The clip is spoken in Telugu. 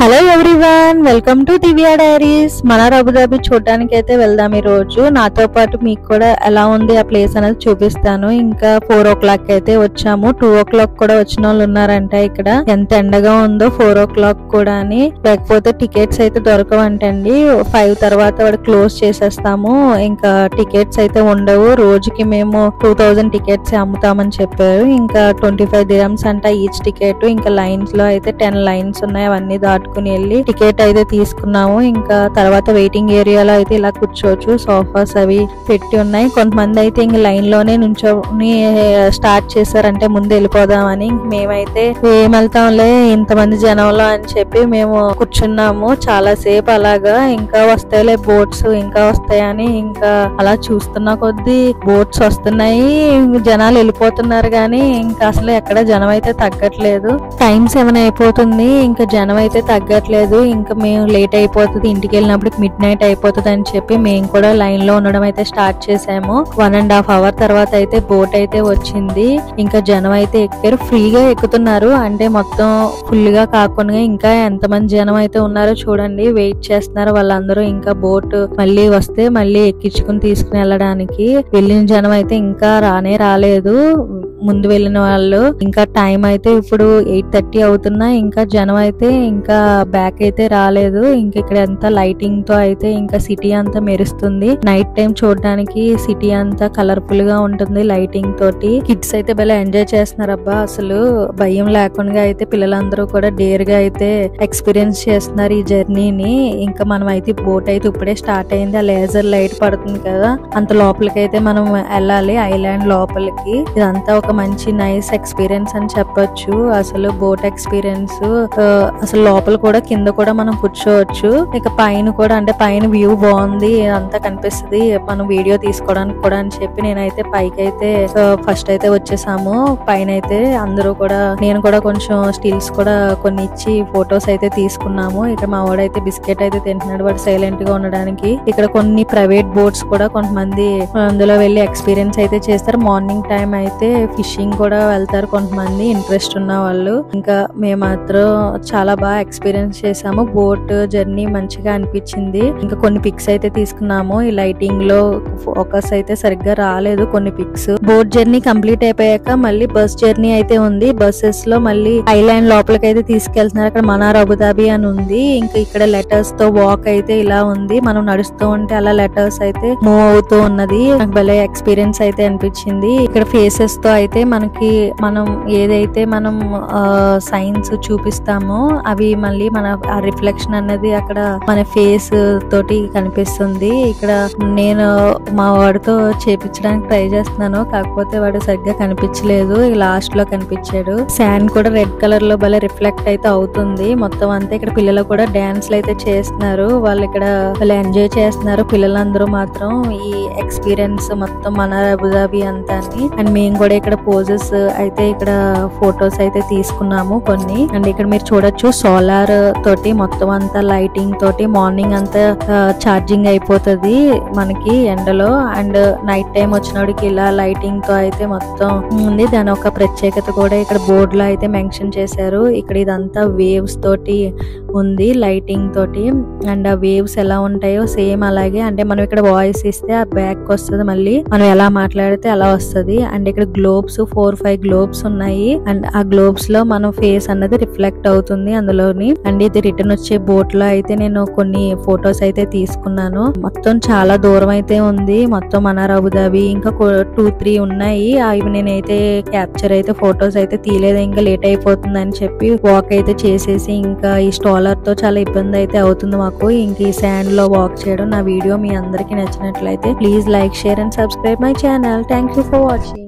Hello everyone, welcome to Divya diaries. Mannar Abu Dhabi చూడడానికి అయితే వెళ్దాం ఈ రోజు. నాతో పాటు మీకు కూడా ఎలా ఉంది ఆ ప్లేస్ అనేది చూపిస్తాను. ఇంకా 4 o'clock అయితే వచ్చాము. 2 o'clock కూడా వచ్చిన వాళ్ళు ఉన్నారంట. ఇక్కడ ఎంత ఎండగా ఉందో 4 o'clock కూడా అని. లేకపోతే టికెట్స్ అయితే దొరకవంటండి. 5 తర్వాత వాడు క్లోజ్ చేసేస్తాము. ఇంకా టికెట్స్ అయితే ఉండవు. రోజుకి మేము 2000 టికెట్స్ అమ్ముతామని చెప్పారు. ఇంకా 25 dirhams అంట ఈచ్ టికెట్. ఇంకా లైన్స్ లో అయితే 10 lines ఉన్నాయి. అవన్నీ దాటుకుని వెళ్ళి టికెట్ అయితే తీసుకున్నాము. ఇంకా తర్వాత వెయిటింగ్ ఏరియాలో అయితే ఇలా కూర్చోవచ్చు. సోఫాస్ అవి పెట్టి ఉన్నాయి. కొంతమంది అయితే ఇంక లైన్ లోనే నుంచొని స్టార్ట్ చేశారంటే ముందు వెళ్ళిపోదామని. మేమైతే ఏం వెళ్తాంలే ఇంతమంది జనంలో అని చెప్పి మేము కూర్చున్నాము చాలా సేపు అలాగా. ఇంకా వస్తాయిలే బోట్స్, ఇంకా వస్తాయని ఇంకా అలా చూస్తున్న కొద్దీ బోట్స్ వస్తున్నాయి, జనాలు వెళ్ళిపోతున్నారు. కానీ ఇంకా అసలు ఎక్కడ జనం అయితే తగ్గట్లేదు. టైం 7 అయిపోతుంది, ఇంకా జనం అయితే తగ్గట్లేదు. ఇంకా మేము లేట్ అయిపోతుంది, ఇంటికి వెళ్ళినప్పుడు మిడ్-నైట్ అయిపోతుంది అని చెప్పి మేము కూడా లైన్ లో ఉండడం అయితే స్టార్ట్ చేసాము. 1.5 hour తర్వాత అయితే బోట్ అయితే వచ్చింది. ఇంకా జనం అయితే ఎక్కారు, ఫ్రీగా ఎక్కుతున్నారు. అంటే మొత్తం ఫుల్ గా కాకుండా ఇంకా ఎంతమంది జనం అయితే ఉన్నారో చూడండి. వెయిట్ చేస్తున్నారు వాళ్ళందరూ. ఇంకా బోట్ మళ్ళీ వస్తే మళ్ళీ ఎక్కించుకుని తీసుకుని వెళ్ళడానికి. వెళ్ళిన జనం అయితే ఇంకా రాలేదు, ముందు వెళ్ళిన వాళ్ళు. ఇంకా టైం అయితే ఇప్పుడు 8:30 అవుతున్నా. ఇంకా జనం అయితే ఇంకా బ్యాక్ అయితే రాలేదు. ఇంకా ఇక్కడ అంతా లైటింగ్ తో అయితే ఇంకా సిటీ అంతా మెరుస్తుంది. నైట్ టైం చూడడానికి సిటీ అంతా కలర్ఫుల్ గా ఉంటుంది లైటింగ్ తోటి. కిడ్స్ అయితే భలే ఎంజాయ్ చేస్తున్నారు. అబ్బా అసలు భయం లేకుండా అయితే పిల్లలందరూ కూడా డేర్ గా అయితే ఎక్స్పీరియన్స్ చేస్తున్నారు ఈ జర్నీని. ఇంకా మనం అయితే బోట్ అయితే ఇప్పుడే స్టార్ట్ అయింది. ఆ లేజర్ లైట్ పడుతుంది కదా, అంత లోపలికి అయితే మనం వెళ్ళాలి, ఐలాండ్ లోపలికి. ఇదంతా ఒక మంచి నైస్ ఎక్స్పీరియన్స్ అని చెప్పొచ్చు. అసలు బోట్ ఎక్స్పీరియన్స్ అసలు లోపల కూడా కింద కూడా మనం కూర్చోవచ్చు. ఇక పైన కూడా అంటే పైన వ్యూ బాగుంది, అంతా కనిపిస్తుంది మనం వీడియో తీసుకోవడానికి కూడా అని చెప్పి నేనైతే పైకి అయితే ఫస్ట్ అయితే వచ్చేసాము. పైన అయితే అందరూ కూడా, నేను కూడా కొంచెం స్టిల్స్ కూడా కొన్ని ఇచ్చి ఫొటోస్ అయితే తీసుకున్నాము. ఇక్కడ మా వాడైతే బిస్కెట్ అయితే తింటున్నాడు, వాడు సైలెంట్ గా ఉండడానికి. ఇక్కడ కొన్ని ప్రైవేట్ బోట్స్ కూడా కొంతమంది అందులో వెళ్ళి ఎక్స్పీరియన్స్ అయితే చేస్తారు. మార్నింగ్ టైం అయితే ఫిషింగ్ కూడా వెళ్తారు కొంతమంది ఇంట్రెస్ట్ ఉన్న వాళ్ళు. ఇంకా మేము మాత్రం చాలా బాగా ఎక్స్పీరియన్స్ చేసాము. బోట్ జర్నీ మంచిగా అనిపించింది. ఇంకా కొన్ని పిక్స్ అయితే తీసుకున్నాము. ఈ లైటింగ్ లో ఫోకస్ అయితే సరిగ్గా రాలేదు కొన్ని పిక్స్. బోట్ జర్నీ కంప్లీట్ అయిపోయాక మళ్ళీ బస్ జర్నీ అయితే ఉంది. బస్సెస్ లో మళ్ళీ ఐలాండ్ లోపలికి అయితే తీసుకెళ్తున్నారు. అక్కడ మనార్ అబుదాబి అని ఉంది. ఇంకా ఇక్కడ లెటర్స్ తో వాక్ అయితే ఇలా ఉంది. మనం నడుస్తూ ఉంటే అలా లెటర్స్ అయితే మూవ్ అవుతూ ఉన్నది. నాకు భలే ఎక్స్పీరియన్స్ అయితే అనిపించింది. ఇక్కడ ఫేసెస్ తో అయితే మనకి మనం ఏదైతే మనం సైన్స్ చూపిస్తామో అవి మళ్ళీ మన ఆ రిఫ్లెక్షన్ అన్నది అక్కడ మన ఫేస్ తోటి కనిపిస్తుంది. ఇక్కడ నేను మా వాడితో చేపించడానికి ట్రై చేస్తున్నాను, కాకపోతే వాడు సరిగ్గా కనిపించలేదు. లాస్ట్ లో కనిపించాడు. శాండ్ కూడా రెడ్ కలర్ లో భలే రిఫ్లెక్ట్ అయితే అవుతుంది మొత్తం అంతా. ఇక్కడ పిల్లలు కూడా డాన్స్లు అయితే చేస్తున్నారు. వాళ్ళు ఇక్కడ భలే ఎంజాయ్ చేస్తున్నారు పిల్లలందరూ మాత్రం ఈ ఎక్స్పీరియన్స్ మొత్తం మనార్ అబుదాబి అంతా. అండ్ మేము కూడా ఇక్కడ పోజెస్ అయితే ఇక్కడ ఫొటోస్ అయితే తీసుకున్నాము కొన్ని. అండ్ ఇక్కడ మీరు చూడొచ్చు సోలార్ తోటి మొత్తం అంతా లైటింగ్ తోటి మార్నింగ్ అంతా ఛార్జింగ్ అయిపోతుంది మనకి ఎండలో. అండ్ నైట్ టైం వచ్చినోడికి ఇలా లైటింగ్ తో అయితే మొత్తం ఉంది. దాని ఒక ప్రత్యేకత కూడా ఇక్కడ బోర్డు లో అయితే మెన్షన్ చేశారు. ఇక్కడ ఇదంతా వేవ్స్ తోటి ఉంది లైటింగ్ తోటి. అండ్ ఆ వేవ్స్ ఎలా ఉంటాయో సేమ్ అలాగే, అంటే మనం ఇక్కడ వాయిస్ ఇస్తే ఆ బ్యాక్ వస్తుంది, మళ్ళీ మనం ఎలా మాట్లాడితే అలా వస్తుంది. అండ్ ఇక్కడ గ్లోబ్స్ 4-5 గ్లోబ్స్ ఉన్నాయి. అండ్ ఆ గ్లోబ్స్ లో మన ఫేస్ అన్నది రిఫ్లెక్ట్ అవుతుంది అందులోని. అండ్ ఇది రిటర్న్ వచ్చే బోట్ లో అయితే నేను కొన్ని ఫొటోస్ అయితే తీసుకున్నాను. మొత్తం చాలా దూరం అయితే ఉంది మొత్తం మనార్ అబుదాబి. ఇంకా 2-3 ఉన్నాయి. అవి నేనైతే క్యాప్చర్ అయితే ఫొటోస్ అయితే తీయలేదు, ఇంకా లేట్ అయిపోతుంది అని చెప్పి వాక్ అయితే చేసేసి. ఇంకా ఈ స్టాలర్ తో చాలా ఇబ్బంది అయితే అవుతుంది మాకు ఇంక ఈ శాండ్ లో వాక్ చేయడం. నా వీడియో మీ అందరికి నచ్చినట్లయితే please like, share and subscribe my channel. Thank you for watching.